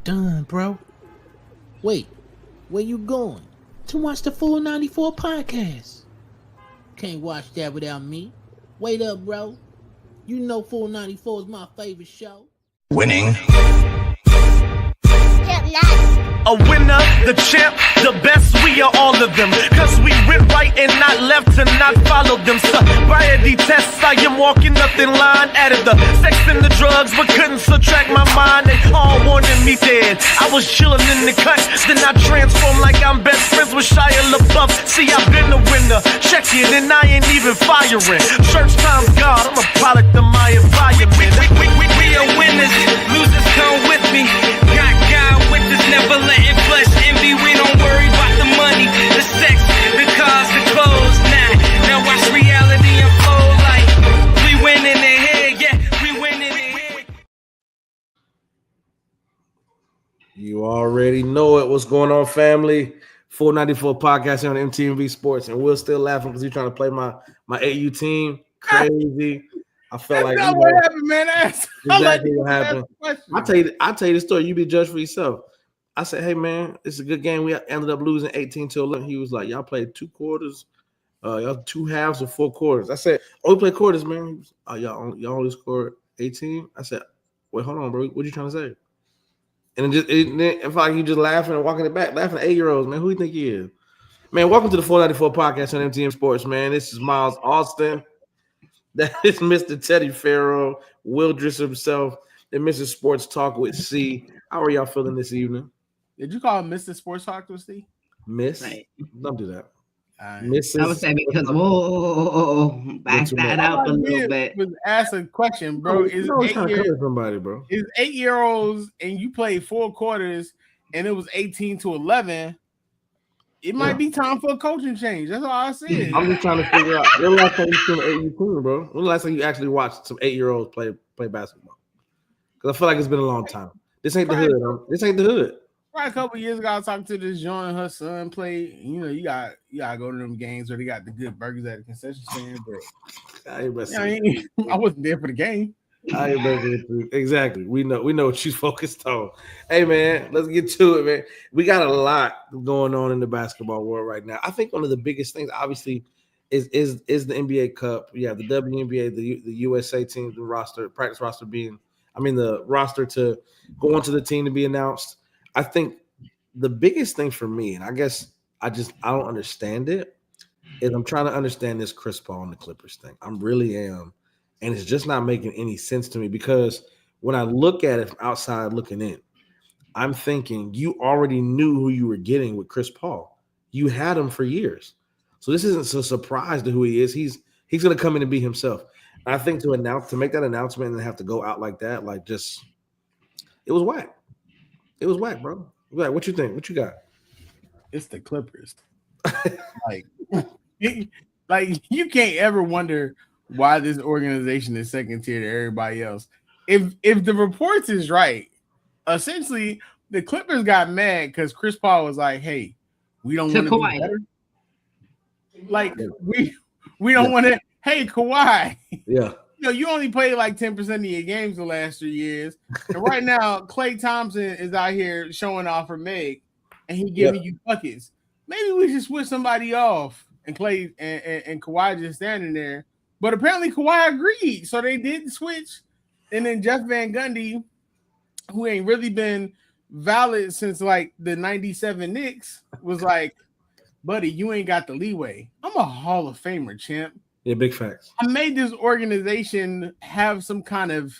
Done, bro. Wait, where you going? To watch the full 94 podcast. Can't watch that without me. Wait up, bro. You know full 94 is my favorite show. Winning. A winner, the champ, the best, we are all of them. Cause we went right and not left to not follow them. Sobriety tests, I am walking up in line. Added the sex and the drugs, but couldn't subtract my mind. They all wanted me dead. I was chilling in the cut, then I transformed like I'm best friends with Shia LaBeouf. See, I've been a winner, check it, and I ain't even firing. Church time's God, I'm a product of my environment. We are winners, losers come with me. Got God with us, never letting flesh envy. We don't worry about the money, the sex, the cars, the clothes. Now watch reality unfold like we win in the head, yeah, we win in the head. You already know it. What's going on, family? 494 podcast here on MTV Sports, and we're still laughing because you're trying to play my AU team. Crazy. I felt like not what happened, man. That's exactly what happened. I'll tell you the story. You be judged for yourself. I said, hey man, it's a good game. We ended up losing 18-11. He was like, y'all played 2 quarters, y'all 2 halves or 4 quarters. I said, oh, we played quarters, man. He was, y'all only scored 18. I said, wait, hold on, bro. What you trying to say? And it felt like you just laughing and walking it back, laughing at 8-year-olds, man. Who you think he is? Man, welcome to the 494 podcast on MTM Sports, man. This is Miles Austin. That is Mr. Teddy Farrow, Wildress himself, and Mr. Sports Talk with C. How are y'all feeling this evening? Did you call him Mr. Sports Talk with Steve? Miss? Right. Don't do that. Mrs. I would say because back that up a little bit. Was ask a question, bro. Is 8-year-olds and you played 4 quarters and it was 18-11? It might be time for a coaching change. That's all I said. I'm just trying to figure out. When the last time you seen an 8-year-old, bro? When the last time you actually watched some 8-year-olds play basketball? Because I feel like it's been a long time. This ain't the hood. This ain't the hood. Right, a couple years ago, I was talking to this Joan and her son play. You know, you got to go to them games where they got the good burgers at the concession stand. But I wasn't there for the game. Exactly. We know what she's focused on. Hey man, let's get to it, man. We got a lot going on in the basketball world right now. I think one of the biggest things, obviously, is the NBA Cup. Yeah, the WNBA, the USA team, the roster, practice roster the roster to go onto the team to be announced. I think the biggest thing for me, and I guess I don't understand it, is I'm trying to understand this Chris Paul and the Clippers thing. I really am. And it's just not making any sense to me because when I look at it from outside looking in, I'm thinking you already knew who you were getting with Chris Paul. You had him for years. So this isn't a surprise to who he is. He's going to come in and be himself. And I think to make that announcement and have to go out like that, it was whack. It was whack, bro. What you think? What you got? It's the Clippers. You can't ever wonder why this organization is second tier to everybody else. If the reports is right, essentially the Clippers got mad because Chris Paul was like, "Hey, we don't want to be better. We don't want to. Hey, Kawhi, yeah." You only played like 10% of your games the last 3 years. And right now, Klay Thompson is out here showing off for Meg, and he giving you buckets. Maybe we should switch somebody off and Klay and Kawhi just standing there. But apparently Kawhi agreed. So they did switch. And then Jeff Van Gundy, who ain't really been valid since like the 97 Knicks, was like, buddy, you ain't got the leeway. I'm a Hall of Famer, champ. Yeah, big facts. I made this organization have some kind of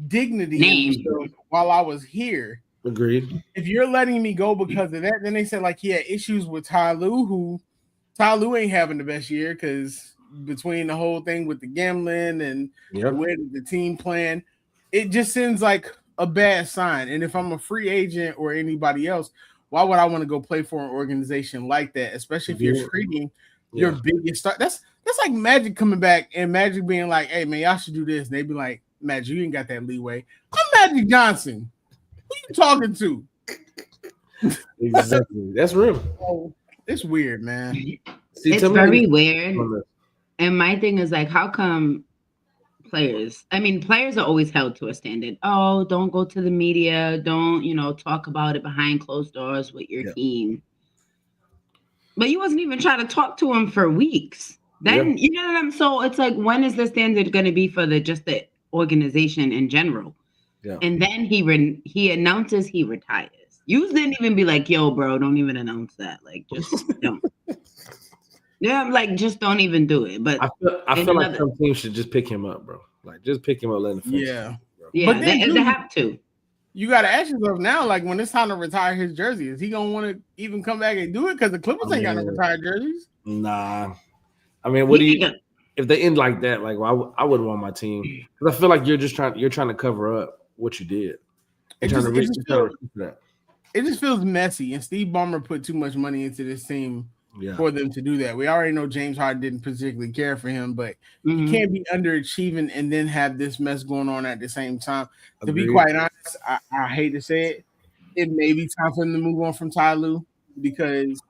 dignity while I was here. Agreed. If you're letting me go because of that, then they said like he had issues with Ty Lue, ain't having the best year because between the whole thing with the gambling and where the team plan, it just seems like a bad sign. And if I'm a free agent or anybody else, why would I want to go play for an organization like that? Especially if you're treating your biggest star. That's like Magic coming back and Magic being like, hey, man, y'all should do this. And they be like, Magic, you ain't got that leeway. I'm Magic Johnson. Who you talking to? Exactly. That's real. Oh, it's weird, man. It's very weird. And my thing is like, how come players. I mean, players are always held to a standard. Oh, don't go to the media. Don't, talk about it behind closed doors with your team. But you wasn't even trying to talk to him for weeks. Then, you know what I'm saying? So it's like, when is the standard going to be for just the organization in general? Yeah. And then he announces he retires. You didn't even be like, yo, bro, don't even announce that. Like, just don't. Yeah, I'm like, just don't even do it. But I feel like some teams should just pick him up, bro. Like, just pick him up, let him finish. Yeah, but then they have to. You got to ask yourself now, like, when it's time to retire his jersey, is he gonna want to even come back and do it? Because the Clippers ain't got no retired jerseys. Nah, I mean, what do you? If they end like that, like, well, I wouldn't want my team, because I feel like you're trying to cover up what you did. It just feels messy, and Steve Ballmer put too much money into this team for them to do that. We already know James Harden didn't particularly care for him, but you can't be underachieving and then have this mess going on at the same time. To be quite honest, I hate to say it may be time for him to move on from Ty Lue, because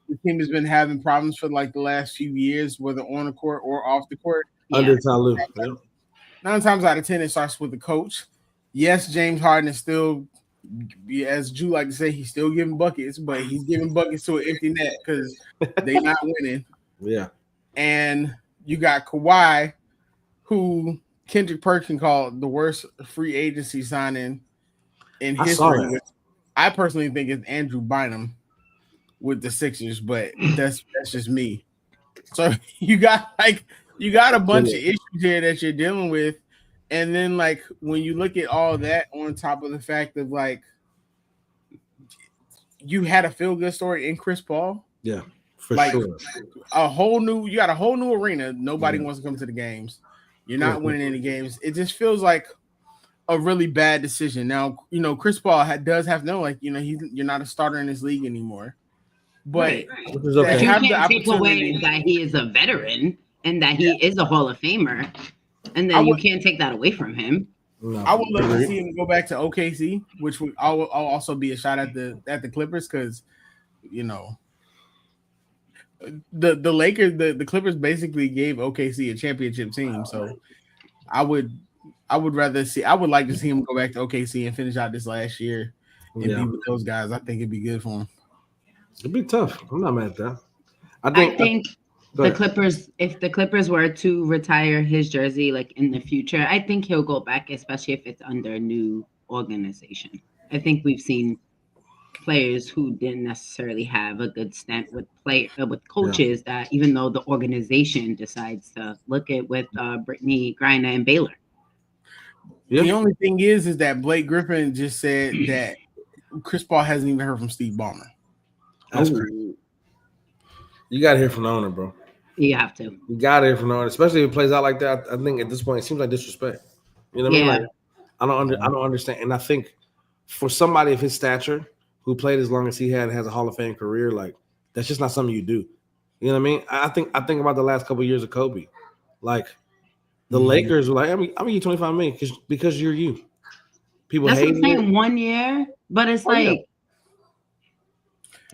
the team has been having problems for like the last few years, whether on the court or off the court. Under Ty Lue. 9 times out of 10, it starts with the coach. Yes, James Harden is still, as Drew like to say, he's still giving buckets, but he's giving buckets to an empty net because they're not winning. Yeah. And you got Kawhi, who Kendrick Perkins called the worst free agency signing in history. I personally think it's Andrew Bynum with the Sixers, but that's just me. So you got a bunch of issues here that you're dealing with. And then, like, when you look at all that on top of the fact of, like, you had a feel-good story in Chris Paul. Yeah, for sure. You got a whole new arena. Nobody wants to come to the games. You're not winning any games. It just feels like a really bad decision. Now, Chris Paul does have to know, like, you're not a starter in this league anymore. But you can't take away that he is a veteran and that he is a Hall of Famer. And then you can't take that away from him. No, I would love to see him go back to OKC, which I'll also be a shot at the Clippers, because the Lakers, the Clippers basically gave OKC a championship team. So I would like to see him go back to OKC and finish out this last year and be with those guys. I think it'd be good for him. It'd be tough. I'm not mad at that. I think the Clippers, if the Clippers were to retire his jersey like in the future, I think he'll go back, especially if it's under a new organization. I think we've seen players who didn't necessarily have a good stint with coaches that, even though the organization decides to look at with Brittany Griner and Baylor. Yeah. The only thing is that Blake Griffin just said that Chris Paul hasn't even heard from Steve Ballmer. That's crazy. You got to hear from the owner, bro. You have to. You got to hear from the owner, especially if it plays out like that. I think at this point it seems like disrespect. You know what I mean? Like, I don't understand. And I think for somebody of his stature who played as long as he has a Hall of Fame career, like, that's just not something you do. You know what I mean? I think about the last couple of years of Kobe. Like, the Lakers were like, I'm gonna give you $25 million because you're you. People hate it. That's what I'm saying, 1 year, but it's like.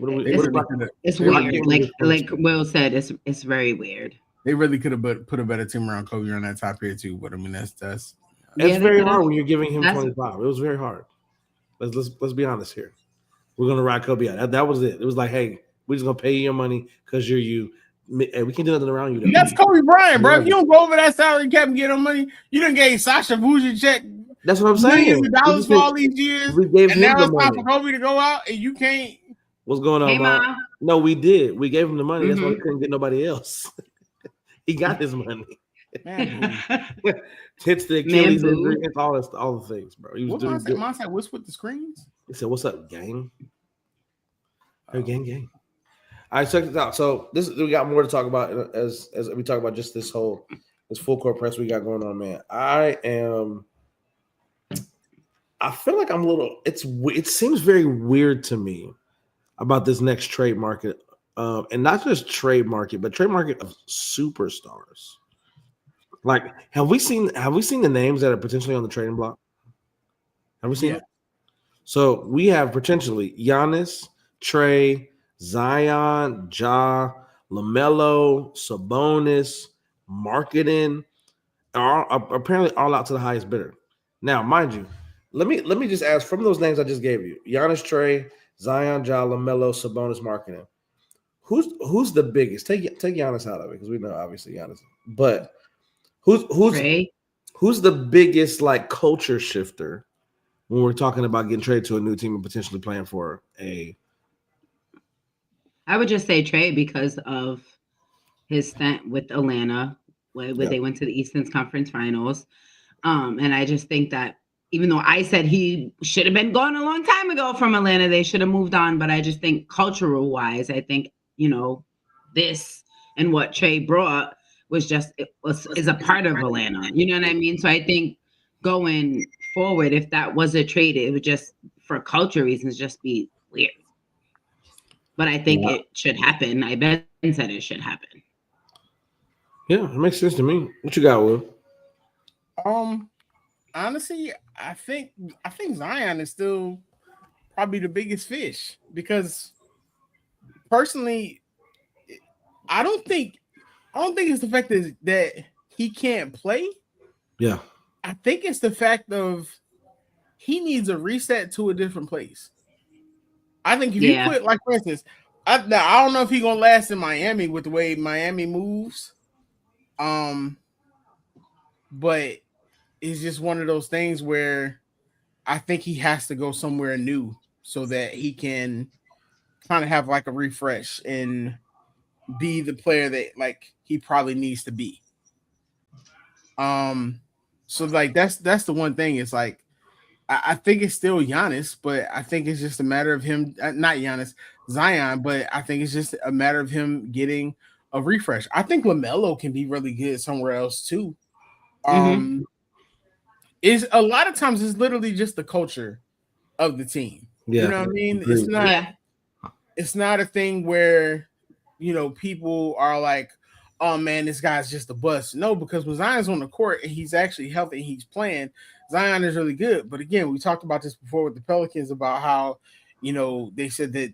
It's weird. Like Will said, it's very weird. They really could have put a better team around Kobe on that top here too. But I mean, that's it's very hard when you're giving him 25. It was very hard. Let's be honest here. We're gonna ride Kobe out. That was it. It was like, hey, we're just gonna pay you your money because you're you. Hey, we can't do nothing around you. That's Kobe Bryant, bro. If you don't go over that salary cap and get him money, you done gave Sasha Vujacic. That's what I'm saying. Millions of dollars for all these years, and now it's time for Kobe to go out, and you can't. What's going on, hey, Mom? No, we did. We gave him the money. That's why we couldn't get nobody else. He got his money. Hits the Achilles, all the things, bro. He was doing good. Mom said, "What's with the screens?" He said, "What's up, gang? Hey, gang." All right, check this out. So we got more to talk about as we talk about just this full court press we got going on, man. I feel like I'm a little. It seems very weird to me about this next trade market, and not just trade market, but trade market of superstars. Like, have we seen the names that are potentially on the trading block? Have we seen it? So we have potentially Giannis, Trey, Zion, Ja, LaMelo, Sabonis, Marketing, are apparently all out to the highest bidder. Now, mind you, let me just ask from those names I just gave you: Giannis, Trey, Zion, Ja, LaMelo, Sabonis, Markkanen. Who's the biggest? Take Giannis out of it because we know obviously Giannis, but who's Trey? Who's the biggest like culture shifter when we're talking about getting traded to a new team and potentially playing for a? I would just say Trey because of his stint with Atlanta, where they went to the Eastern Conference Finals. And I just think that even though I said he should have been gone a long time ago from Atlanta, they should have moved on. But I just think cultural wise, I think, this and what Trey brought is a part of Atlanta. You know what I mean? So I think going forward, if that was a trade, it would just, for culture reasons, just be weird. But I think it should happen. I bet said it should happen. Yeah, it makes sense to me. What you got, Will? Honestly, I think Zion is still probably the biggest fish because personally, I don't think it's the fact that he can't play. Yeah. I think it's the fact of he needs a reset to a different place. I think if you put, like, for instance, I don't know if he's gonna last in Miami with the way Miami moves. But it's just one of those things where I think he has to go somewhere new so that he can kind of have like a refresh and be the player that like he probably needs to be. So like that's the one thing. It's like I think it's still Giannis, but I think it's just a matter of him, not Giannis, Zion, but I think it's just a matter of him getting a refresh. I think LaMelo can be really good somewhere else too. Is a lot of times it's literally just the culture of the team. Yeah. You know what I mean? It's not a thing where people are like, oh man, this guy's just a bust. No, because when Zion's on the court and he's actually healthy and he's playing, Zion is really good. But again, we talked about this before with the Pelicans about how, they said that,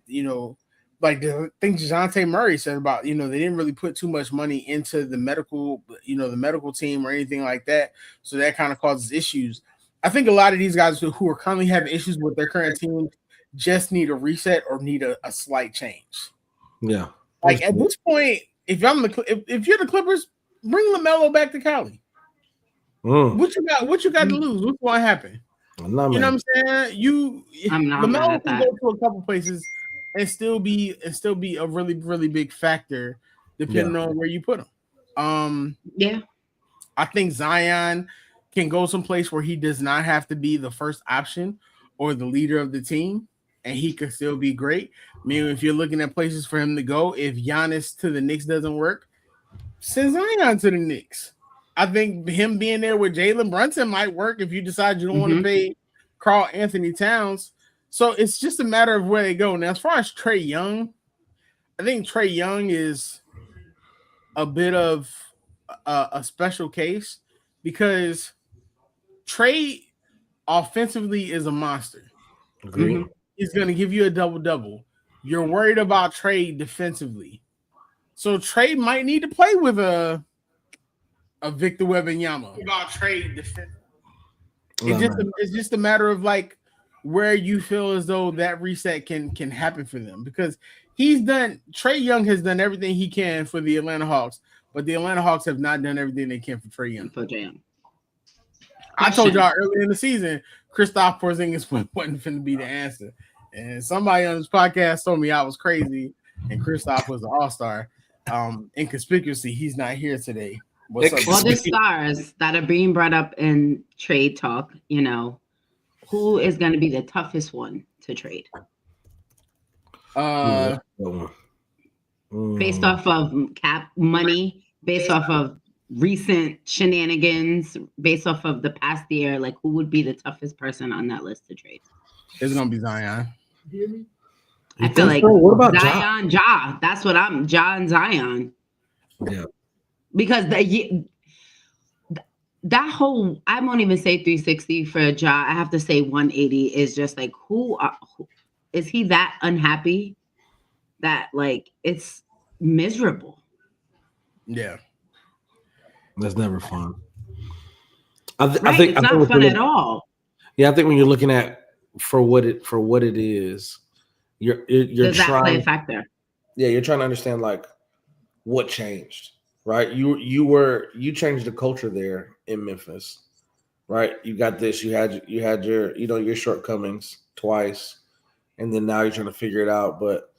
like the things DeJounte Murray said about, they didn't really put too much money into the medical team or anything like that. So that kind of causes issues. I think a lot of these guys who are currently having issues with their current team just need a reset or need a slight change. Yeah. Like at this point, if you're the Clippers, bring LaMelo back to Cali. What you got to lose? What's going to happen? You know what I'm saying? LaMelo can go to a couple places and still be a really, really big factor depending on where you put him. I think Zion can go someplace where he does not have to be the first option or the leader of the team, and he could still be great. I mean, if you're looking at places for him to go, if Giannis to the Knicks doesn't work, send Zion to the Knicks. I think him being there with Jalen Brunson might work if you decide you don't want to pay Karl Anthony Towns. So it's just a matter of where they go. Now, as far as Trae Young, I think Trae Young is a bit of a special case because Trae offensively is a monster. Agreed. He's going to give you a double-double. You're worried about Trae defensively. So Trae might need to play with a Victor Wembanyama. About Trae defensively. It's just a matter of like where you feel as though that reset can happen for them because Trae Young has done everything he can for the Atlanta Hawks, but the Atlanta Hawks have not done everything they can for Trae Young. I told y'all earlier in the season, Kristaps Porzingis wasn't going to be the answer. And somebody on this podcast told me I was crazy and Kristaps was an all-star. Inconspicuously, he's not here today. What's up? All the stars that are being brought up in trade talk, who is going to be the toughest one to trade? Based off of cap money, based off of recent shenanigans, based off of the past year, like who would be the toughest person on that list to trade? It's gonna be Zion. I feel like what about Zion? Ja. That's what Ja and Zion. Yeah. Because that whole, I won't even say 360 for Ja. I have to say 180 is just like who is he that unhappy that like it's miserable? Yeah. That's never fun. I think it's not fun at all. Yeah, I think when you're looking at for what it is, you're Does that play a trying. factor? Yeah, you're trying to understand like what changed, right? You changed the culture there in Memphis, right? You got this. You had your your shortcomings twice, and then now you're trying to figure it out. But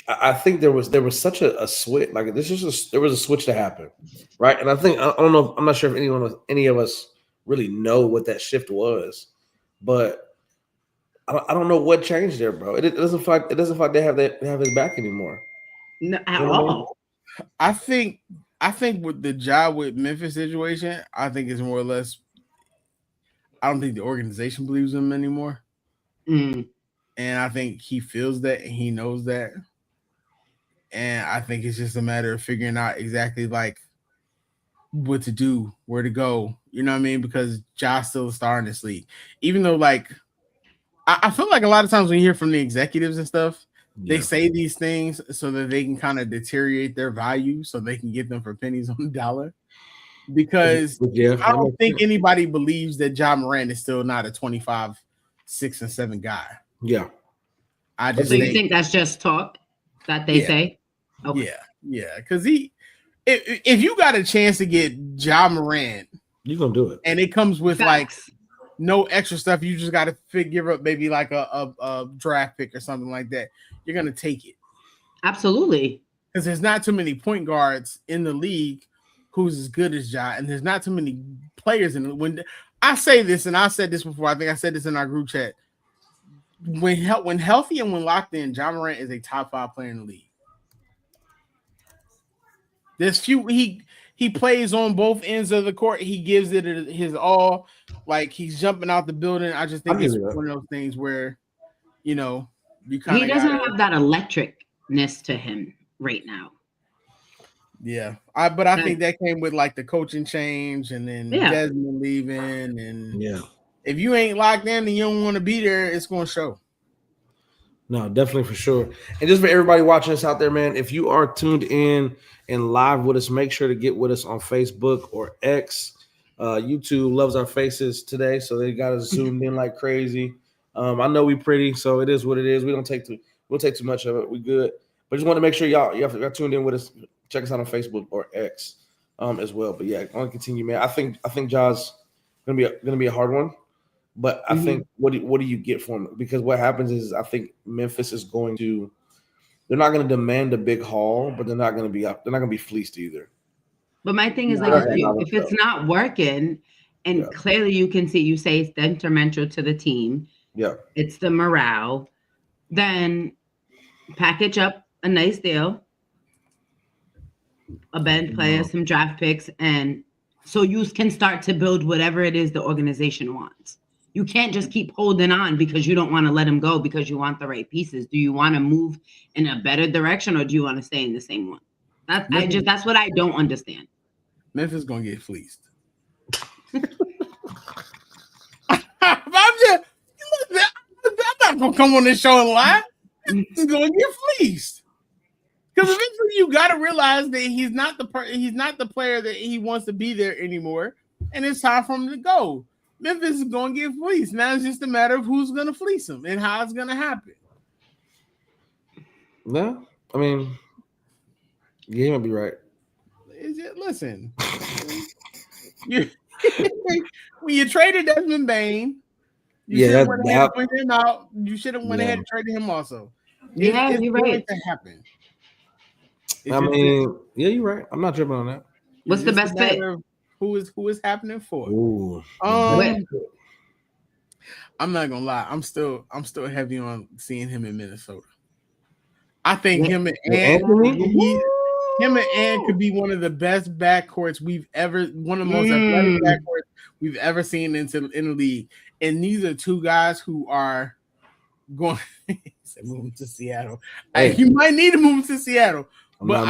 I think there was such a switch. Like there was a switch to happen, right? And I don't know. I'm not sure if any of us really know what that shift was, but I don't know what changed there, bro. It doesn't feel like they have his back anymore. No, at You know what I mean? all. I think with the job with Memphis situation, I think it's more or less. I don't think the organization believes him anymore, and I think he feels that and he knows that, and I think it's just a matter of figuring out exactly like what to do, where to go. You know what I mean? Because Josh's still a star in this league, even though like I feel like a lot of times when you hear from the executives and stuff, they say these things so that they can kind of deteriorate their value so they can get them for pennies on the dollar. Because I don't think anybody believes that Ja Morant is still not a 25, 6, and 7 guy. Yeah. So you think that's just talk that they say? Okay. Yeah. Because if you got a chance to get Ja Morant, you're gonna do it, and it comes with like no extra stuff. You just got to give up maybe like a draft pick or something like that. You're going to take it. Absolutely. Because there's not too many point guards in the league who's as good as Ja, and there's not too many players in it. When I say this, and I said this before, I think I said this in our group chat, when healthy and when locked in, Ja Morant is a top 5 player in the league. There's few he plays on both ends of the court. He gives it his all. Like he's jumping out the building. I just think it's one of those things where, you know, you kind of he doesn't have that electricness to him right now. Yeah, but I think that came with like the coaching change and then Desmond leaving, and if you ain't locked in and you don't want to be there, it's going to show. No, definitely for sure. And just for everybody watching us out there, man, if you are tuned in and live with us, make sure to get with us on Facebook or X. YouTube loves our faces today, so they got us zoomed in like crazy. I know we pretty, so it is what it is. We'll take too much of it. We good, but just want to make sure y'all tuned in with us. Check us out on Facebook or X as well. But yeah, I want to continue, man. I think Ja's gonna be a hard one. But I think what do you get from it? Because what happens is I think Memphis is they're not going to demand a big haul, but they're not going to be fleeced either. But my thing is like if it's not working, and clearly you say it's detrimental to the team. Yeah, it's the morale. Then package up a nice deal, a bench player, some draft picks, and so you can start to build whatever it is the organization wants. You can't just keep holding on because you don't want to let him go because you want the right pieces. Do you want to move in a better direction or do you want to stay in the same one? That's what I don't understand. Memphis is gonna get fleeced. I'm not gonna come on this show and lie. He's gonna get fleeced. Because eventually you got to realize that he's not the player that he wants to be there anymore, and it's time for him to go. Memphis is going to get fleeced. Now it's just a matter of who's going to fleece him and how it's going to happen. No, I mean, yeah, you might be right. Listen, when you traded Desmond Bain, you should have went ahead and put him out. You should have went ahead and traded him also. It's you're right. To happen. You're right. I'm not tripping on that. What's the best fit? Who is happening for? Ooh, I'm not gonna lie. I'm still heavy on seeing him in Minnesota. I think him and Ant could be one of the best backcourts one of the most athletic backcourts we've ever seen in the league. And these are two guys who are going moving to Seattle. Hey. You might need to move to Seattle, but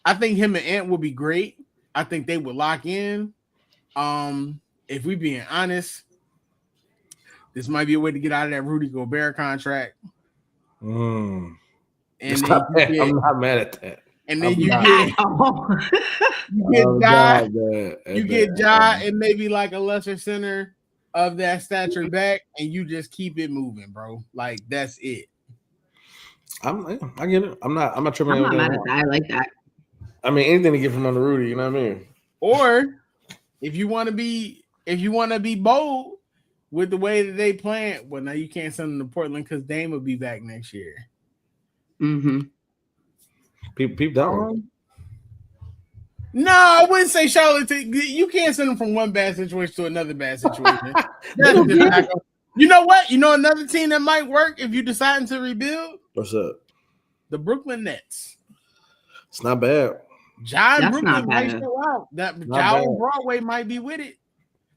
I think him and Ant will be great. I think they would lock in. If we being honest, this might be a way to get out of that Rudy Gobert contract. And I'm not mad at that. and then you get Ja and maybe like a lesser center of that stature back, and you just keep it moving, bro. Like that's it. I get it. I'm not tripping. I'm not mad at that. I like that. I mean, anything to get from under Rudy, you know what I mean? Or if you want to be bold with the way that they plan, well, now you can't send them to Portland because Dame will be back next year. Mm-hmm. Peep that one. No, I wouldn't say Charlotte. You can't send them from one bad situation to another bad situation. You know what? You know another team that might work if you deciding to rebuild? What's up? The Brooklyn Nets. It's not bad. John Brooklyn might show out. That John Broadway might be with it.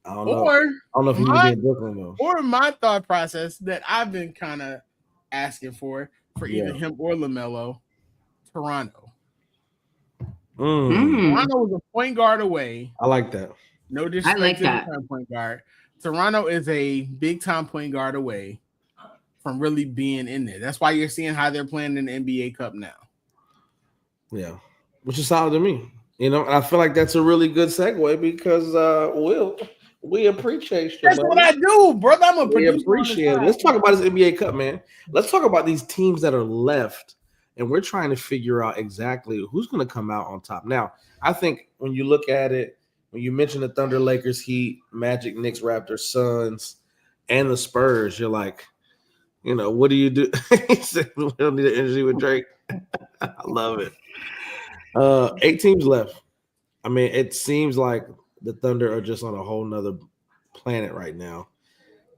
I don't know. I don't know if he's gonna be in Brooklyn though. Or my thought process that I've been kind of asking for either him or LaMelo, Toronto. Toronto is a point guard away. I like that. No disrespect to the point guard. Toronto is a big time point guard away from really being in there. That's why you're seeing how they're playing in the NBA Cup now. Yeah, which is solid to me. You know, and I feel like that's a really good segue because we appreciate you. That's what I do, brother. I'm a producer. We appreciate it. Let's talk about this NBA Cup, man. Let's talk about these teams that are left, and we're trying to figure out exactly who's going to come out on top. Now, I think when you look at it, when you mention the Thunder, Lakers, Heat, Magic, Knicks, Raptors, Suns, and the Spurs, you're like, you know, what do you do? He said, we don't need the energy with Drake. I love it. 8 teams left. I mean, it seems like the Thunder are just on a whole nother planet right now.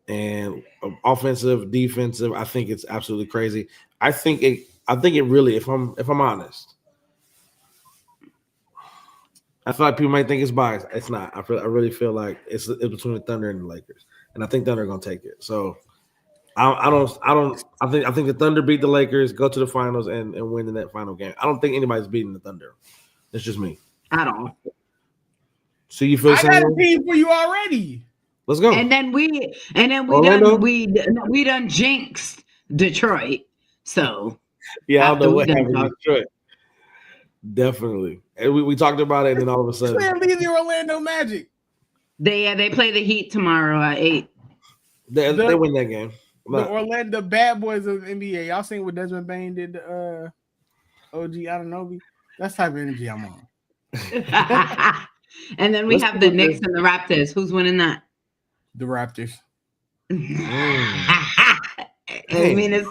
And offensive, defensive, I think it's absolutely crazy. I think it really, if I'm honest, I feel like people might think it's biased. It's not. I really feel like it's between the Thunder and the Lakers, and I think Thunder are gonna take it. So I think the Thunder beat the Lakers, go to the finals, and win in that final game. I don't think anybody's beating the Thunder. It's just me. At all. So you feel? I got a team for you already. Let's go. And then we done jinxed Detroit. So yeah, I don't know what happened in Detroit. Definitely. And we talked about it, and then all of a sudden, leave the Orlando Magic. They play the Heat tomorrow at 8. They win that game. The Orlando Bad Boys of the NBA. Y'all seen what Desmond Bain did to OG Anunoby? That's the type of energy I'm on. And then we have the Knicks and the Raptors. Who's winning that? The Raptors. I mean,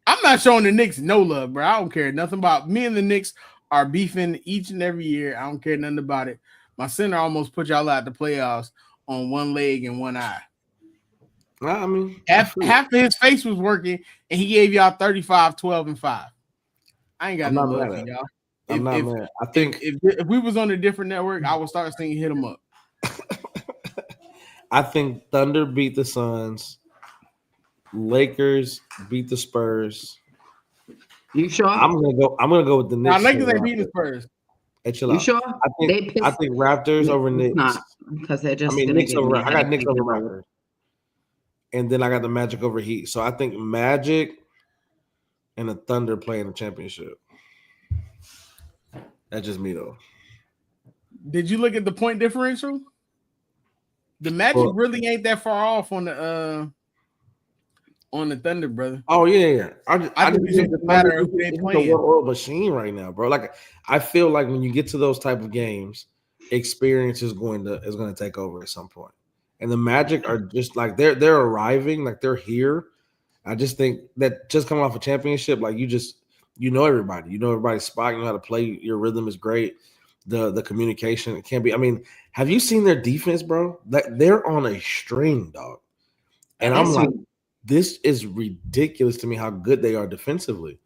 I'm not showing the Knicks no love, bro. I don't care nothing about me and the Knicks are beefing each and every year. I don't care nothing about it. My center almost put y'all out the playoffs on one leg and one eye. I mean, half of his face was working, and he gave y'all 35, 12, and 5. I ain't got no love for y'all. I'm not mad. I think if we was on a different network, I would start singing "Hit 'Em Up." I think Thunder beat the Suns. Lakers beat the Spurs. You sure? I'm gonna go with the Knicks. Lakers ain't beating the Spurs. Hey, chill you out. Sure? I think Raptors over Knicks. Because they're just. Knicks over. I got Knicks over Raptors, and then I got the Magic over Heat. So I think Magic and the Thunder playing the championship. That's just me though. Did you look at the point differential? The Magic really ain't that far off on the Thunder, brother. Oh yeah. I think it's just a matter of who they playing. It's a well-oiled machine right now, bro. Like I feel like when you get to those type of games, experience is going to take over at some point. And the Magic are just like they're arriving, like they're here. I just think that just coming off a championship, like you know everybody, everybody's spot, you know how to play. Your rhythm is great. The communication, it can't be. I mean, have you seen their defense, bro? Like they're on a string, dog. And I'm like, this is ridiculous to me how good they are defensively.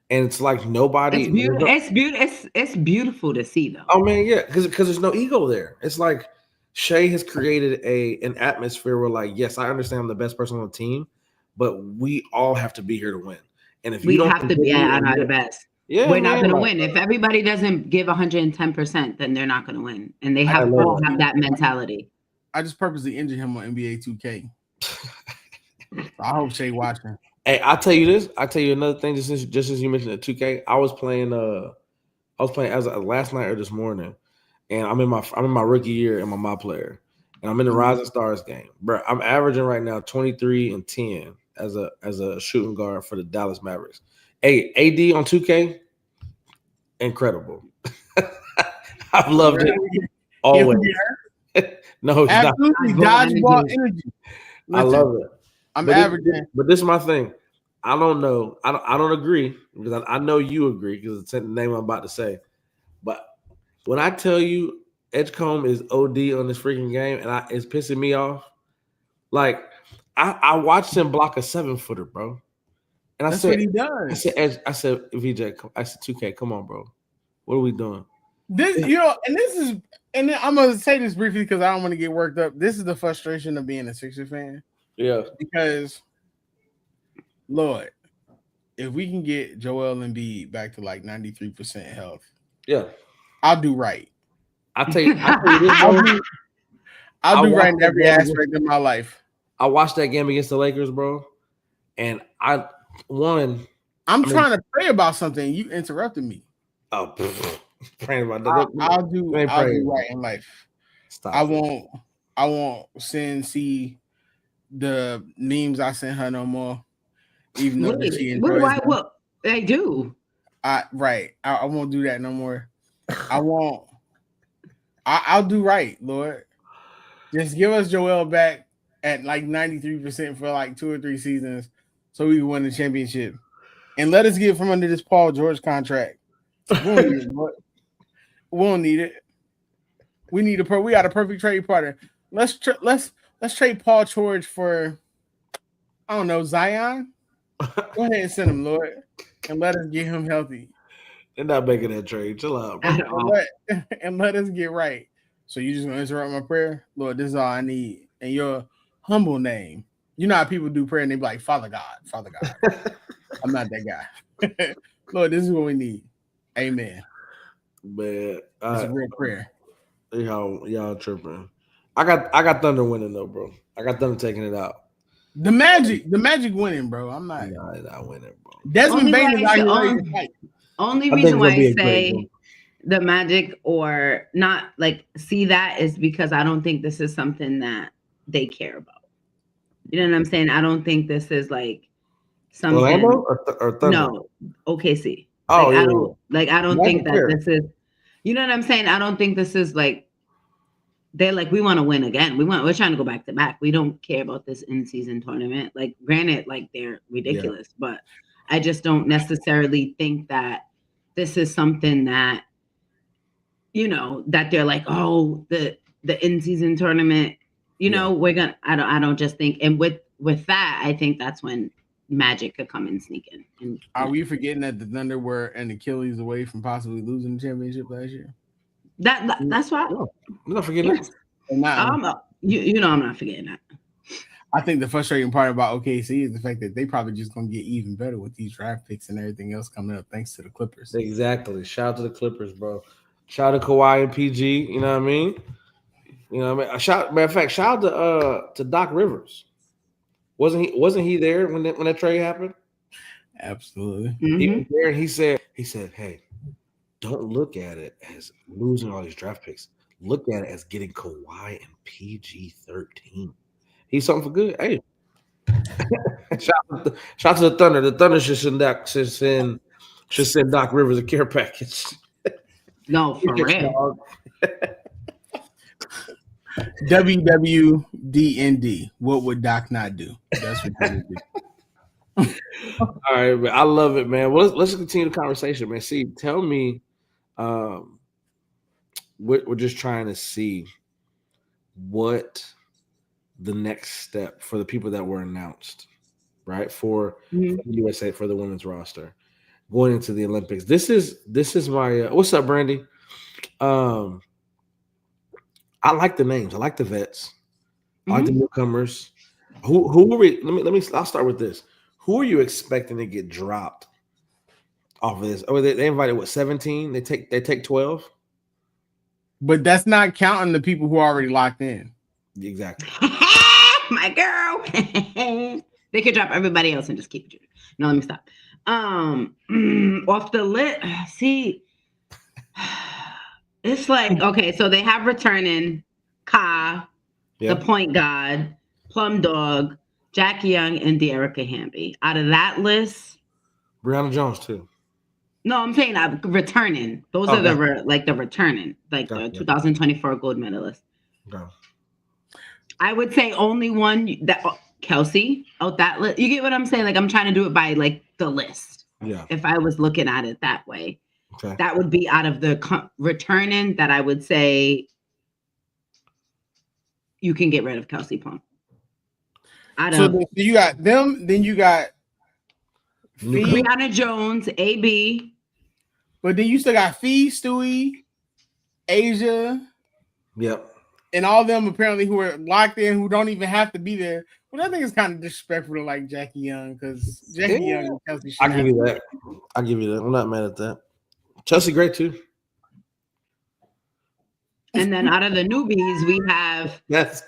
And it's like nobody. It's beautiful to see, though. Oh man, yeah, because there's no ego there. It's like Shea has created an atmosphere where, like, yes, I understand I'm the best person on the team, but we all have to be here to win. And if we don't have to be the best. Yeah, we're not going to win. If everybody doesn't give 110%, then they're not going to win. And they have that mentality. I just purposely injured him on NBA 2K. I hope Shay watching. Hey, I'll tell you this. I'll tell you another thing. Just as you mentioned the 2K, I was playing I was playing as last night or this morning, and I'm in my rookie year and my player, and I'm in the Rising Stars game, bro. I'm averaging right now 23 and 10 as a shooting guard for the Dallas Mavericks. Hey, AD on 2K, incredible. I've loved it always. No, it's absolutely not. dodgeball energy. Listen, I love it. I'm averaging, but this is my thing. I don't know. I don't agree because I know you agree because it's the name I'm about to say. But when I tell you Edgecombe is OD on this freaking game and it's pissing me off, like I watched him block a 7-footer, bro. And that's what he does. I said, VJ, I said 2K, come on, bro. What are we doing? This, and I'm gonna say this briefly because I don't want to get worked up. This is the frustration of being a Sixers fan. Yeah. Because, Lord, if we can get Joel Embiid back to like 93% health, yeah, I'll do right. I'll tell you this, I'll do right in every aspect of my life. I watched that game against the Lakers, bro, and I'm trying to pray about something. You interrupted me. Oh, praying about that. I'll do right in life. Stop. I won't see the memes I sent her no more. Even though she enjoys what I do. I won't do that no more. I won't. I'll do right, Lord. Just give us Joel back at like 93% for like 2 or 3 seasons so we can win the championship. And let us get from under this Paul George contract. We don't need it, Lord. We don't need it. We got a perfect trade partner. Let's trade Paul George for, I don't know, Zion. Go ahead and send him, Lord, and let us get him healthy. They're not making that trade. Chill out. And let us get right. So you just gonna interrupt my prayer? Lord, this is all I need. In your humble name. You know how people do prayer and they be like, Father God. I'm not that guy. Lord, this is what we need. Amen. Man, it's a real prayer. Y'all tripping. I got Thunder winning though, bro. I got Thunder taking it out. The Magic winning, bro. I'm not winning, bro. Desmond Bain is out here ready to fight. Only reason why I say the Magic or not like see that is because I don't think this is something that they care about. You know what I'm saying? I don't think this is like something. Orlando or Thunder? No, OKC. Oh, I don't think that this is. You know what I'm saying? I don't think this is like. They're like, we want to win again. We're trying to go back to back. We don't care about this in-season tournament. Like, granted, like they're ridiculous, but I just don't necessarily think that this is something that, that they're like, oh, the in-season tournament, I don't just think, and with that, I think that's when Magic could come and sneak in. And are we forgetting that the Thunder were an Achilles away from possibly losing the championship last year? That's why. I'm not forgetting that. I'm not forgetting that. I think the frustrating part about OKC is the fact that they probably just gonna get even better with these draft picks and everything else coming up thanks to the Clippers. Exactly. Shout out to the Clippers, bro. Shout out to Kawhi and PG. You know what I mean? Matter of fact, shout out to Doc Rivers. Wasn't he there when that trade happened? Absolutely. Mm-hmm. He was there and he said, hey, don't look at it as losing all these draft picks. Look at it as getting Kawhi and PG-13. He's something for good. Hey, shout out to the Thunder. The Thunder should send Doc Rivers a care package. No, for real. WWDND. What would Doc not do? That's what he would do. All right, man. I love it, man. Well, let's continue the conversation, man. See, tell me. We're just trying to see what the next step for the people that were announced, right? For the USA, for the women's roster going into the Olympics. This is my what's up, Brandy? I like the names. I like the vets. I like the newcomers. Who are we? I'll start with this. Who are you expecting to get dropped off of this? Oh, they invited 17? They take 12? But that's not counting the people who are already locked in. Exactly. My girl. They could drop everybody else and just keep it. No, let me stop. Off the list. See, It's like, okay, so they have returning Ka, the point guard, Plum Dog, Jackie Young, and De'Erica Hamby. Out of that list, Brianna Jones too. No, I'm saying returning. Those are the returning, like the 2024 gold medalist. Okay. I would say only one that Kelsey out that list. You get what I'm saying? Like I'm trying to do it by like the list. Yeah. If I was looking at it that way, okay. That would be out of the returning that I would say you can get rid of Kelsey Plum. So you got them, then you got Brianna Jones, AB. But then you still got Fee, Stewie, Asia. Yep. And all them apparently who are locked in, who don't even have to be there. But I think it's kind of disrespectful to like Jackie Young because Jackie Young and Kelsey. I'll give you that. I'm not mad at that. Chelsea great too. And then out of the newbies, we have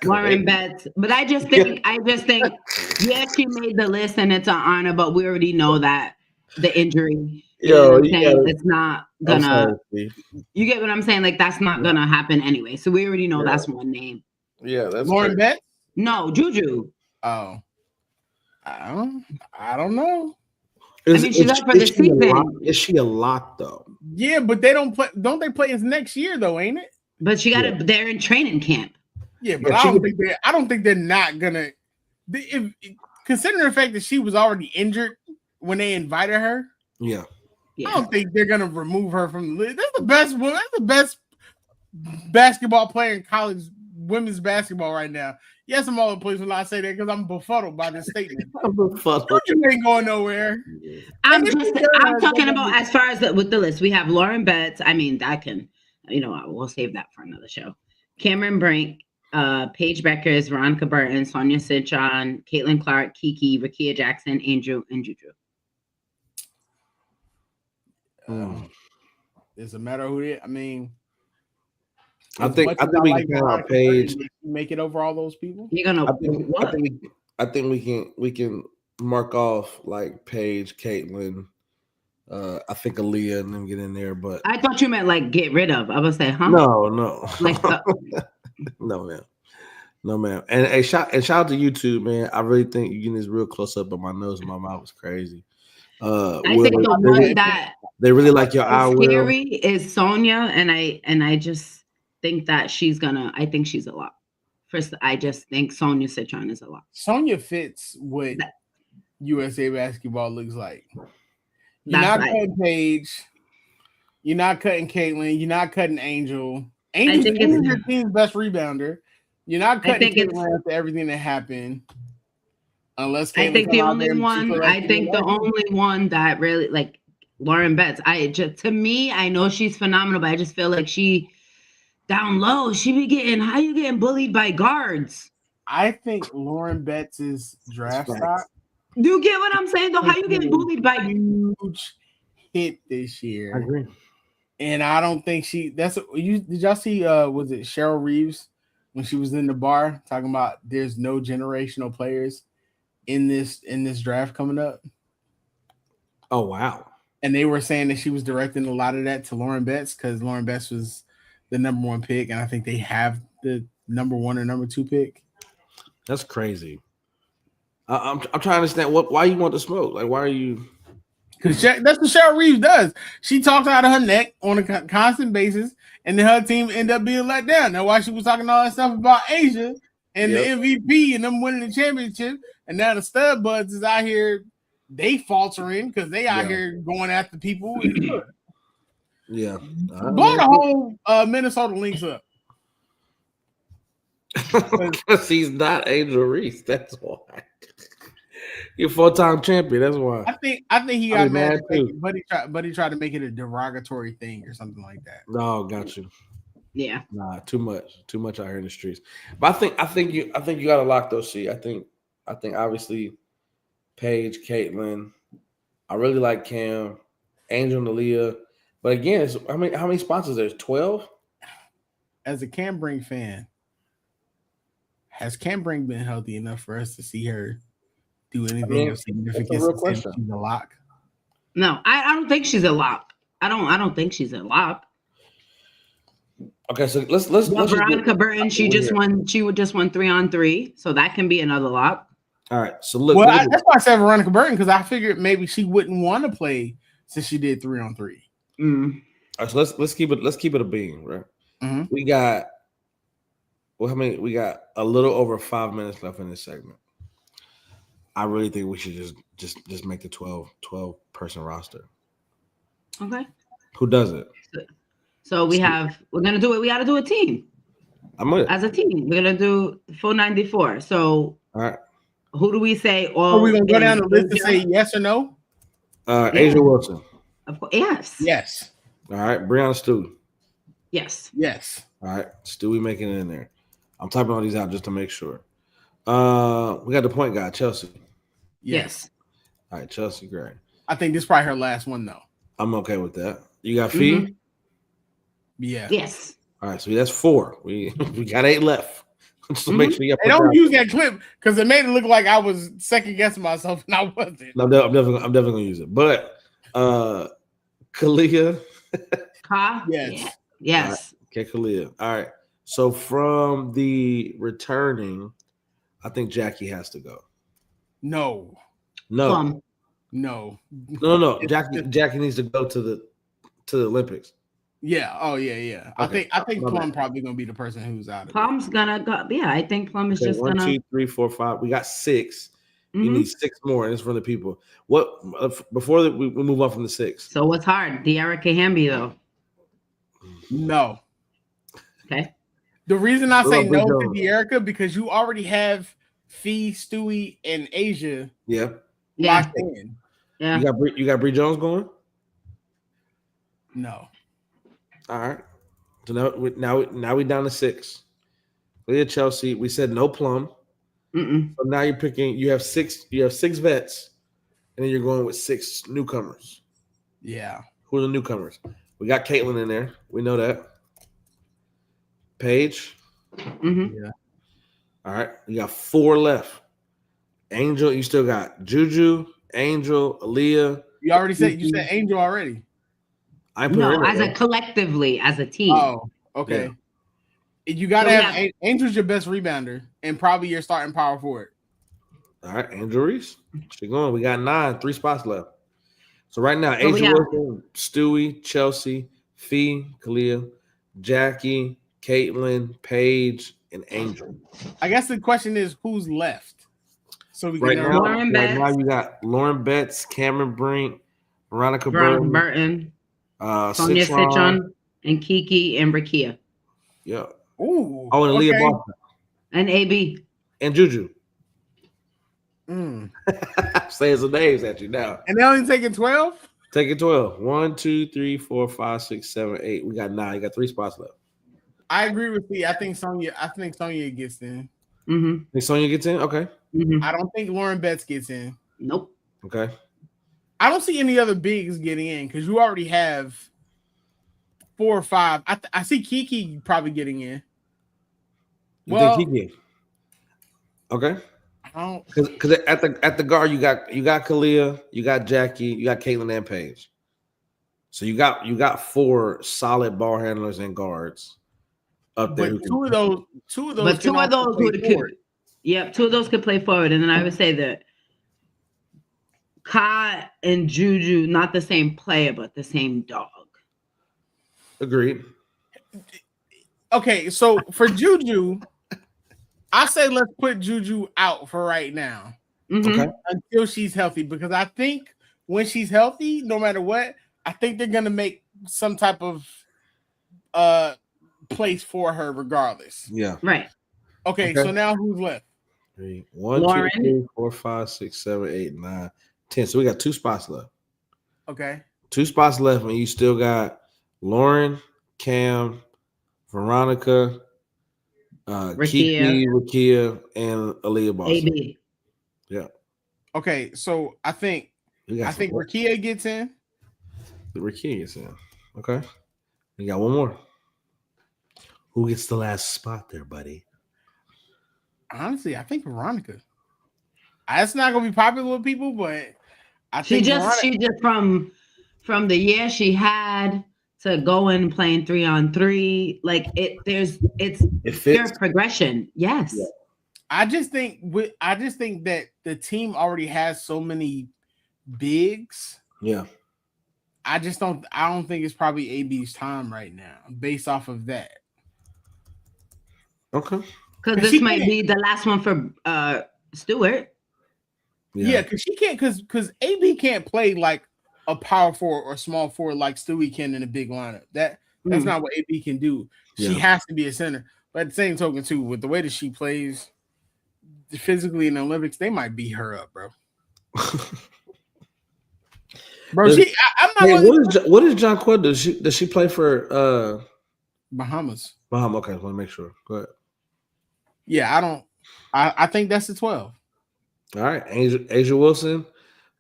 Lauren Betts. But I just think, yeah, she made the list and it's an honor, but we already know that the injury. It's not gonna. You get what I'm saying? Like that's not gonna happen anyway. So we already know that's one name. Yeah, that's Lauren Betts. No, Juju. Oh, I don't know. She's up for the season. Is she a lock though? Yeah, but they don't play. Don't they play? It's next year though, ain't it? But she got to. They're in training camp. Yeah, but I don't think they're not gonna. Considering the fact that she was already injured when they invited her. Yeah. I don't think they're gonna remove her from the list. That's the best one. That's the best basketball player in college women's basketball right now. Yes, I'm all the place when I say that because I'm befuddled by this statement. You ain't going nowhere. I'm talking about as far as with the list. We have Lauren Betts. I mean, that can, we'll save that for another show. Cameron Brink, Paige Beckers, Veronica Burton, Sonia Citron, Caitlin Clark, Kiki, Rakia Jackson, Andrew, and Juju. It's a matter of who it. I mean, I think we can count out Paige. Make it over all those people. You're gonna. I think we can mark off like Paige, Caitlin. I think Aaliyah and them get in there, but I thought you meant like get rid of. I would say, huh? No. Like, no, man. And shout out to you too, man. I really think you getting this real close up, but my nose and my mouth was crazy. I think the one that they really like your eye. Scary is Sonia, and I just think that she's gonna. I think she's a lot. First, I just think Sonia Citron is a lot. Sonia fits what USA basketball looks like. You're not cutting Paige. You're not cutting Caitlin. You're not cutting Angel. Angel's your team's best rebounder. You're not cutting Caitlin after everything that happened. Unless Caitlin I think the only one. I think the only one that really like Lauren Betts. To me, I know she's phenomenal, but I just feel like she down low. She be getting. How you getting bullied by guards? I think Lauren Betts is draft stock. Do you get what I'm saying though? How you getting bullied by huge hit this year? I agree. And I don't think did y'all see was it Cheryl Reeves when she was in the bar talking about there's no generational players in this draft coming up? Oh wow. And they were saying that she was directing a lot of that to Lauren Betts because Lauren Betts was the number one pick, and I think they have the number one or number two pick. That's crazy. I'm trying to understand why you want to smoke. Like, why are you? Because that's what Cheryl Reeves does. She talks out of her neck on a constant basis, and then her team end up being let down. That's why she was talking all that stuff about Asia and the MVP and them winning the championship. And now the stud buds is out here, they faltering because they out here going after people. Yeah. Blow the whole Minnesota Lynx up. Because he's not Angel Reese. That's why. You're 4-time champion. That's why. I think he got mad too. But he tried to make it a derogatory thing or something like that. No, got you. Yeah. Nah, too much out here in the streets. But I think you got to lock those. I think obviously Paige, Caitlin. I really like Cam, Angel, and Aaliyah. But again, how many sponsors there's 12? As a Cam Brink fan, has Cam Brink been healthy enough for us to see her do anything of significance? That's a real question. She's a lock. No, I don't think she's a lock. I don't think she's a lock. Okay, so let's Veronica Burton, she just won 3-on-3, so that can be another lock. All right, so look. Well, that's why I said Veronica Burton, because I figured maybe she wouldn't want to play since she did 3-on-3. All right, so let's keep it a beam, right? Mm-hmm. We got we got a little over 5 minutes left in this segment. I really think we should just make the 12 person roster. Okay. Who does it? So we're gonna do it. We got to do a team. As a team, we're gonna do full 94. So, all right. Who do we say? Are we gonna go down the list and say yes or no? Asia Wilson. Of course, yes. Yes. All right, Breonna Stewie. Yes. Yes. All right, Stewie making it in there. I'm typing all these out just to make sure. We got the point guard, Chelsea. Yes. All right, Chelsea, great. I think this is probably her last one, though. I'm okay with that. You got Fee? Yeah. Yes. All right, so that's 4. We got 8 left. Just to make sure you got. Don't use that clip because it made it look like I was second guessing myself, and I wasn't. No, I'm definitely gonna use it. But Kalia. Yes. Yes. Right. Okay, Kalia. All right. So from the returning, I think Jackie has to go. No. Jackie needs to go to the Olympics. Yeah. Oh yeah. Okay. I think Plum probably gonna be the person who's out of Plum's gonna go. Yeah, I think Plum is just 1, gonna 2, 3, 4, 5. We got 6. You need 6 more, and it's from the people. What before we move on from the 6? So what's hard? De'Erica Hamby though. No. Okay. The reason I say no to De'Erica because you already have Fee, Stewie, and Asia. Yeah. Locked in. Yeah. You got Bree Jones going? No. All right. So now we down to 6. We had Chelsea. We said no Plum. So now you're picking. You have 6. You have 6 vets, and then you're going with 6 newcomers. Yeah. Who are the newcomers? We got Caitlin in there. We know that. Paige. Yeah. All right. You got 4 left. Angel. You still got Juju, Angel, Aaliyah. You said Angel already. No, as a collectively, as a team. Oh, okay. Yeah. You got to have Angel's your best rebounder and probably your starting power forward. All right, Angel Reese. She's going. We got 9, 3 spots left. So right now, Angel Wilson, Stewie, Chelsea, Fee, Kalia, Jackie, Caitlin, Paige, and Angel. I guess the question is who's left. So we right can now you got Lauren Betts, Cameron Brink, Veronica Burton. Sonia Citron and Kiki and Rakia. Yeah. Ooh. Oh, and Aaliyah Boston. And AB. And Juju. Saying some names at you now. And they only taking 12? Taking 12. 1, 2, 3, 4, 5, 6, 7, 8. We got 9. You got 3 spots left. I agree with you. I think Sonia gets in. Think Sonia gets in? Okay. I don't think Lauren Betts gets in. Nope. Okay. I don't see any other bigs getting in because you already have 4 or 5. I see Kiki probably getting in. You think Kiki? Okay. Because at the guard you got Kalia, you got Jackie, you got Caitlin and Paige. So you got 4 solid ball handlers and guards up there. But two of those. But 2 of those could. Yep, 2 of those could play forward, and then I would say that Ka and Juju, not the same player, but the same dog. Agreed. Okay, so for Juju, I say let's put Juju out for right now. Okay. Until she's healthy, because I think when she's healthy, no matter what, I think they're gonna make some type of place for her regardless. Yeah. Right. Okay. So now who's left? 3, 1, Lauren. 2, 3, 4, 5, 6, 7, 8, 9, 10. So we got 2 spots left. Okay. 2 spots left, and you still got Lauren, Cam, Veronica, Kiki, Rakia, and Aaliyah Boston. AB. Yeah. Okay, so I think Rakia gets in. Rakia gets in. Okay. You got 1 more. Who gets the last spot there, buddy? Honestly, I think Veronica. That's not gonna be popular with people, but I she think just from the year she had to going and playing 3-on-3. Like it's pure progression. Yes. Yeah. I just think that the team already has so many bigs. Yeah. I don't think it's probably AB's time right now, based off of that. Okay. Because this might be the last one for Stewart. Yeah, because she can't because AB can't play like a power forward or small forward like Stewie can in a big lineup. That's not what AB can do. She has to be a center. But at the same token, too, with the way that she plays physically in the Olympics, they might beat her up, bro. Bro, I'm not. What is John Quinn? Does she play for Bahamas? Bahamas. Okay, I want to make sure. Go ahead. Yeah, I think that's the 12. All right, Asia Wilson.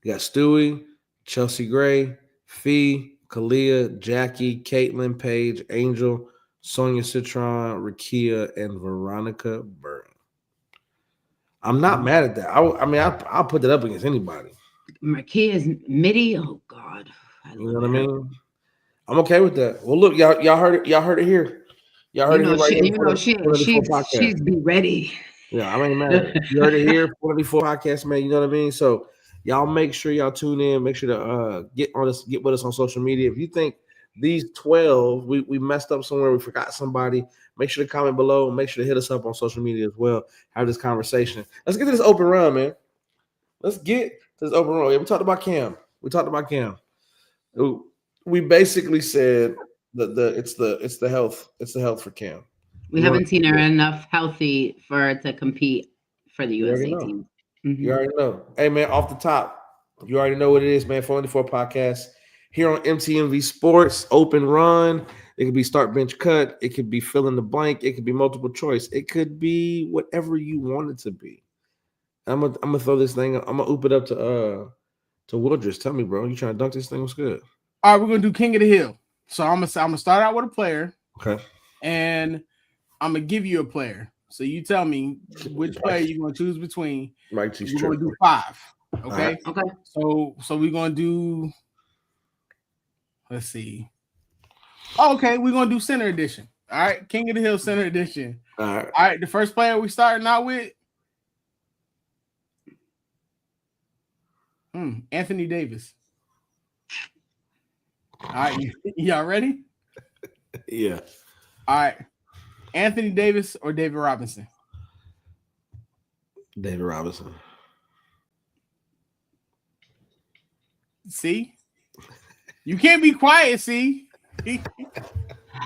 We got Stewie, Chelsea Gray, Fee, Kalia, Jackie, Caitlin, Paige, Angel, Sonia Citron, Rakia, and Veronica Burton. I'm not mad at that. I'll put that up against anybody. Rakia's midi. Oh God, you know what I mean? I'm okay with that. Well, look, y'all heard it here. Y'all heard it here right here. She's be ready. Yeah, I ain't mad. You heard it here, 44 podcast, man. You know what I mean? So y'all make sure y'all tune in. Make sure to get with us on social media. If you think these 12 we messed up somewhere, we forgot somebody, make sure to comment below. Make sure to hit us up on social media as well. Have this conversation. Let's get to this open run, man. Let's get to this open run. Yeah, we talked about Cam. We basically said that it's the health for Cam. We haven't seen her enough healthy for her to compete for the USA team. Mm-hmm. You already know. Hey, man, off the top, you already know what it is, man. 494 podcast here on MTMV Sports, open run. It could be start, bench, cut. It could be fill in the blank. It could be multiple choice. It could be whatever you want it to be. I'm gonna throw this thing. I'm gonna oop it up to Wildress. Tell me, bro, you trying to dunk this thing? What's good? All right, we're gonna do King of the Hill. So I'm gonna start out with a player. Okay. And I'm gonna give you a player. So you tell me which player you're gonna choose between. We're gonna do 5. Okay. Right. Okay. So we're gonna do. Let's see. Okay, we're gonna do center edition. All right, King of the Hill center edition. All right. All right. The first player we starting out with. Anthony Davis. All right, y'all ready? Yeah. All right. Anthony Davis or David Robinson? David Robinson. See? You can't be quiet, see?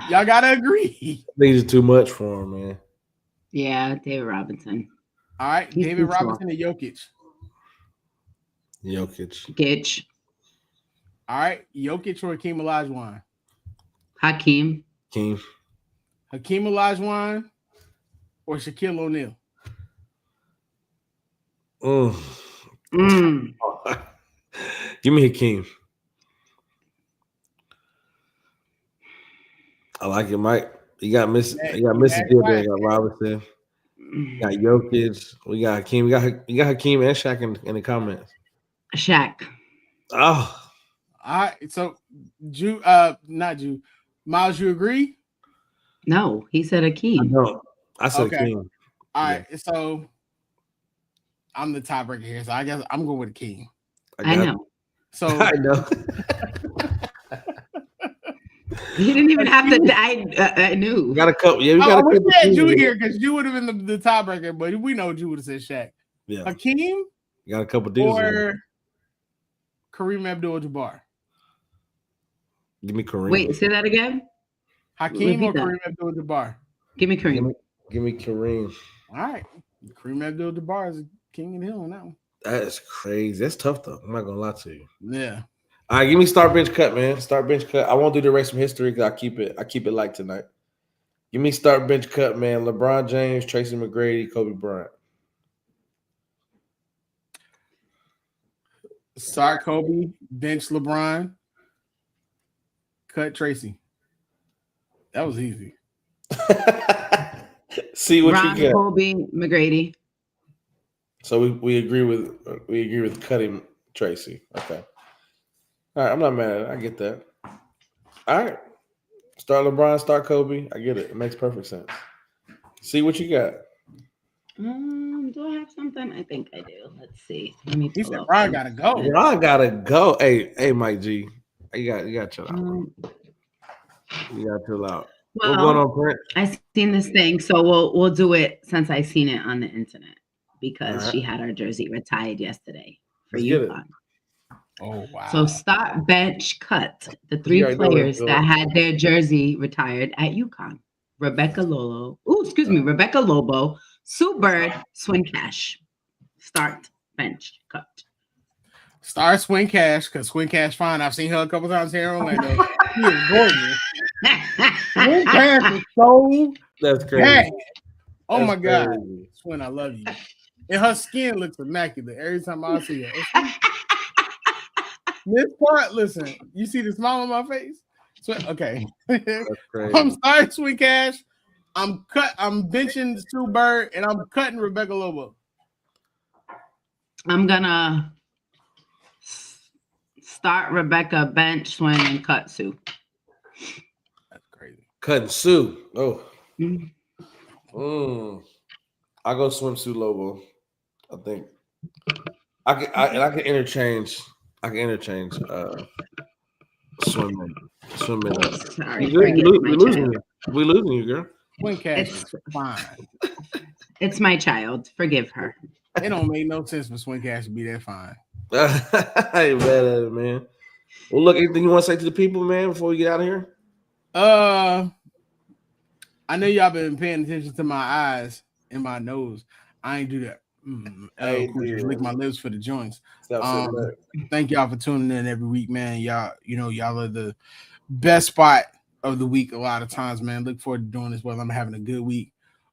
Y'all gotta agree. These are too much for him, man. Yeah, David Robinson. All right, he's David Robinson and Jokic. Jokic. All right, Jokic or Hakeem Olajuwon? Hakeem Olajuwon or Shaquille O'Neal? Give me Hakeem. I like it, Mike. You got Missy Gilbert, got Robinson, got Jokic, we got Hakeem, you got Hakeem and Shaq in the comments. Shaq. Oh. All right, so Miles, you agree? No, he said Hakeem. No, I said Hakeem. All right, so I'm the tiebreaker here, so I guess I'm going with Hakeem. I know. So I know. He didn't even have to. I knew. We got a couple. Yeah, we got a couple. We had Jew here because Jew would have been the tiebreaker, but we know Jew would have said Shaq. Yeah. Hakeem. You got a couple dudes. Or Kareem Abdul-Jabbar. Give me Kareem. Wait, say that again. Hakeem or Kareem Abdul-Jabbar? Give me Kareem. Give me Kareem. All right. Kareem Abdul-Jabbar is king of the hill on that one. That is crazy. That's tough, though. I'm not going to lie to you. Yeah. All right, give me start bench cut, man. Start bench cut. I won't do the rest from history because I keep it light tonight. Give me start bench cut, man. LeBron James, Tracy McGrady, Kobe Bryant. Start Kobe, bench LeBron, cut Tracy. That was easy. See what Ron, you get. Kobe, McGrady. So we agree with cutting Tracy. Okay. All right, I'm not mad at it. I get that. All right. Start LeBron, start Kobe. I get it. It makes perfect sense. See what you got. Do I have something? I think I do. Let's see. Let me. He said, "Ron gotta go." Ron gotta go. Hey, Mike G. You got to chill out. You got to chill out. Well, what's going on, Brent? I seen this thing, so we'll do it since I seen it on the internet because she had her jersey retired yesterday for UConn. Oh wow! So start, bench, cut the 3 players that had their jersey retired at UConn: Rebecca Lobo, Sue Bird, Swin Cash. Start, bench, cut. Start Swin Cash because Swin Cash fine. I've seen her a couple times here in Orlando. She is gorgeous. Swin Cash is so that's crazy. bad. Oh that's my God, crazy. Swin, I love you. And her skin looks immaculate every time I see her. This part, listen, you see the smile on my face? Okay. I'm sorry, Sweet Cash. I'm benching Sue Bird and I'm cutting Rebecca Lobo. I'm gonna start Rebecca, bench, Swin, and cut Sue. That's crazy. Cutting Sue. Oh. I go swim Sue Lobo. I think I can interchange. I can interchange swimming. Sorry, we're losing you, girl. Swing Cash is fine. It's my child. Forgive her. It don't make no sense for Swing Cash to be that fine. I ain't mad at it, man. Well, look, anything you want to say to the people, man, before we get out of here? I know y'all been paying attention to my eyes and my nose. I ain't do that. Lick my lips for the joints. Thank y'all for tuning in every week, man. Y'all are the best spot of the week a lot of times, man. Look forward to doing this whether I'm having a good week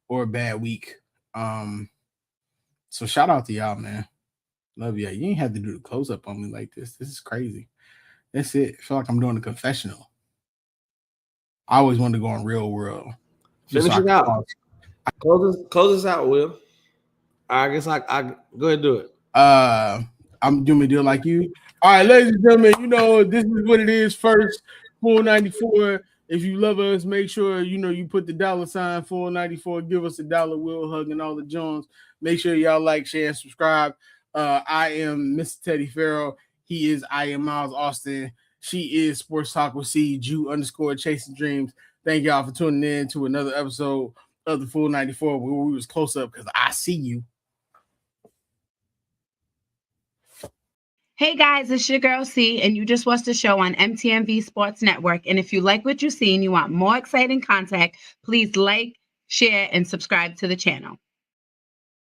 or a bad week. So shout out to y'all, man. Love y'all. You ain't have to do the close up on me like this. This is crazy. That's it. I feel like I'm doing a confessional. I always wanted to go on Real World. Finish it out. Close us out, Will. I guess I go ahead and do it. I'm doing a deal like you. All right, ladies and gentlemen, this is what it is. First, Full 94. If you love us, make sure you put the $ Full 94. Give us $1. Will hugging all the Jones. Make sure y'all like, share, and subscribe. I am Mr. Teddy Farrell. He is I am Miles Austin. She is Sports Talk with C Jew_Chasing Dreams. Thank y'all for tuning in to another episode of the Full 94 where we was close up because I see you. Hey guys, it's your girl C, and you just watched the show on MTMV Sports Network. And if you like what you see and you want more exciting content, please like, share, and subscribe to the channel.